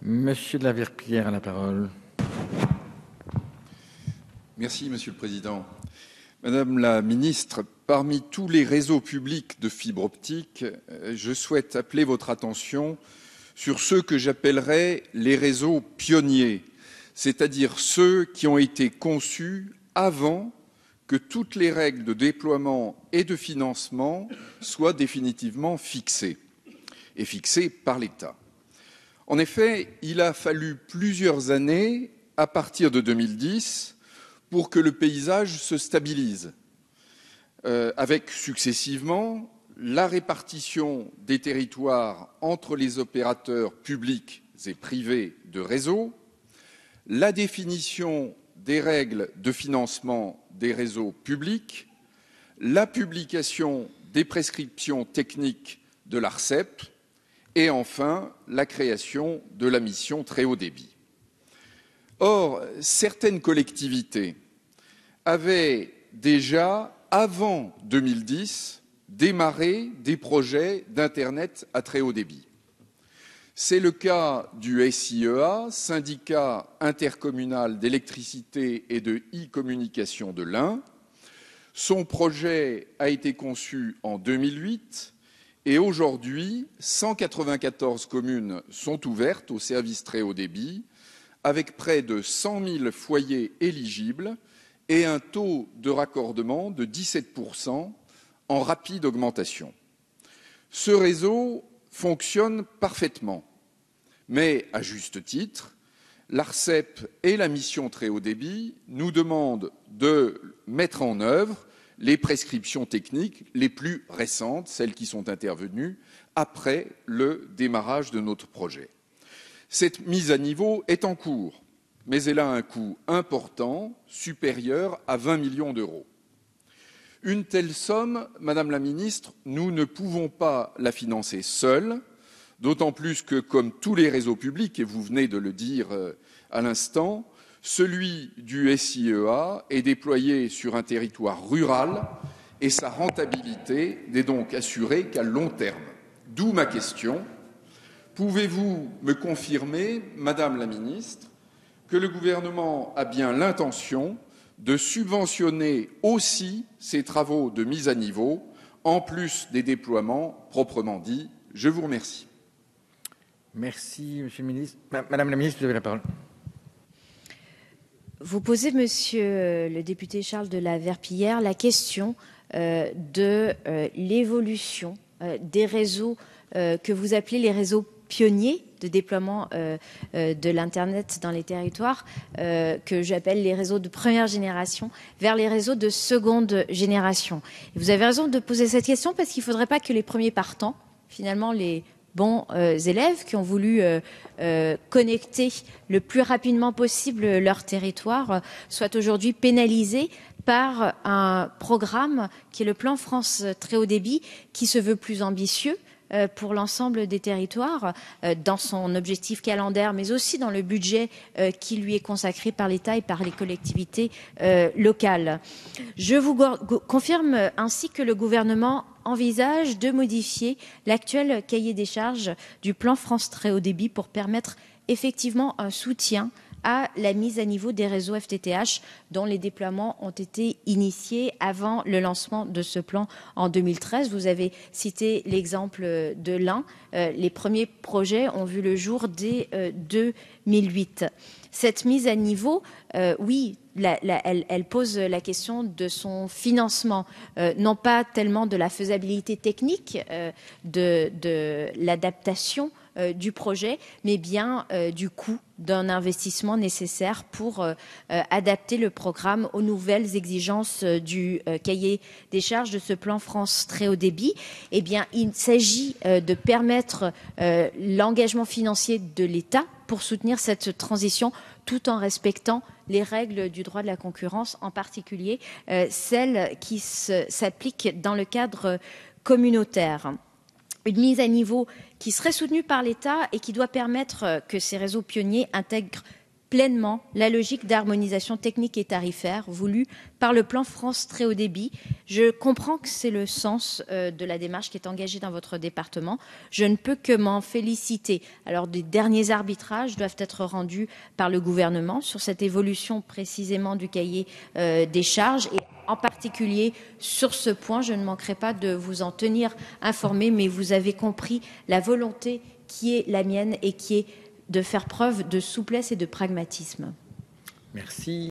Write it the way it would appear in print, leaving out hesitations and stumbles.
Monsieur de la Verpillière a la parole. Merci, Monsieur le Président. Madame la Ministre, parmi tous les réseaux publics de fibre optique, je souhaite appeler votre attention sur ceux que j'appellerais les réseaux pionniers, c'est-à-dire ceux qui ont été conçus avant que toutes les règles de déploiement et de financement soient définitivement fixées, et fixées par l'État. En effet, il a fallu plusieurs années, à partir de 2010, pour que le paysage se stabilise, avec successivement la répartition des territoires entre les opérateurs publics et privés de réseaux, la définition des règles de financement des réseaux publics, la publication des prescriptions techniques de l'ARCEP et enfin la création de la mission très haut débit. Or, certaines collectivités avaient déjà, avant 2010, démarré des projets d'Internet à très haut débit. C'est le cas du SIEA, Syndicat intercommunal d'électricité et de e-communication de l'Ain. Son projet a été conçu en 2008 et aujourd'hui, 194 communes sont ouvertes au service très haut débit, avec près de 100 000 foyers éligibles et un taux de raccordement de 17% en rapide augmentation. Ce réseau fonctionne parfaitement, mais à juste titre, l'ARCEP et la mission très haut débit nous demandent de mettre en œuvre les prescriptions techniques les plus récentes, celles qui sont intervenues après le démarrage de notre projet. Cette mise à niveau est en cours, mais elle a un coût important, supérieur à 20 millions d'euros. Une telle somme, Madame la Ministre, nous ne pouvons pas la financer seuls, d'autant plus que, comme tous les réseaux publics, et vous venez de le dire à l'instant, celui du SIEA est déployé sur un territoire rural et sa rentabilité n'est donc assurée qu'à long terme. D'où ma question. Pouvez-vous me confirmer, Madame la Ministre, que le gouvernement a bien l'intention de subventionner aussi ces travaux de mise à niveau, en plus des déploiements proprement dits? Je vous remercie. Merci, Monsieur le Ministre. Madame la Ministre, vous avez la parole. Vous posez, Monsieur le député Charles de la Verpillière, la question de l'évolution des réseaux que vous appelez les réseaux pionniers de déploiement de l'Internet dans les territoires, que j'appelle les réseaux de première génération, vers les réseaux de seconde génération. Et vous avez raison de poser cette question parce qu'il ne faudrait pas que les premiers partants, finalement les bons élèves qui ont voulu connecter le plus rapidement possible leur territoire, soient aujourd'hui pénalisés par un programme qui est le plan France très haut débit, qui se veut plus ambitieux pour l'ensemble des territoires, dans son objectif calendaire, mais aussi dans le budget qui lui est consacré par l'État et par les collectivités locales. Je vous confirme ainsi que le gouvernement envisage de modifier l'actuel cahier des charges du plan France très haut débit pour permettre effectivement un soutien à la mise à niveau des réseaux FTTH dont les déploiements ont été initiés avant le lancement de ce plan en 2013. Vous avez cité l'exemple de l'Ain. Les premiers projets ont vu le jour dès 2008. Cette mise à niveau, oui, elle pose la question de son financement, non pas tellement de la faisabilité technique de l'adaptation du projet, mais bien du coût d'un investissement nécessaire pour adapter le programme aux nouvelles exigences du cahier des charges de ce plan France très haut débit. Eh bien, il s'agit de permettre l'engagement financier de l'État pour soutenir cette transition tout en respectant les règles du droit de la concurrence, en particulier celles qui s'appliquent dans le cadre communautaire. Une mise à niveau qui serait soutenue par l'État et qui doit permettre que ces réseaux pionniers intègrent pleinement la logique d'harmonisation technique et tarifaire voulue par le plan France Très Haut Débit. Je comprends que c'est le sens de la démarche qui est engagée dans votre département. Je ne peux que m'en féliciter. Alors, des derniers arbitrages doivent être rendus par le gouvernement sur cette évolution précisément du cahier des charges. Et en particulier, sur ce point, je ne manquerai pas de vous en tenir informé, mais vous avez compris la volonté qui est la mienne et qui est de faire preuve de souplesse et de pragmatisme. Merci.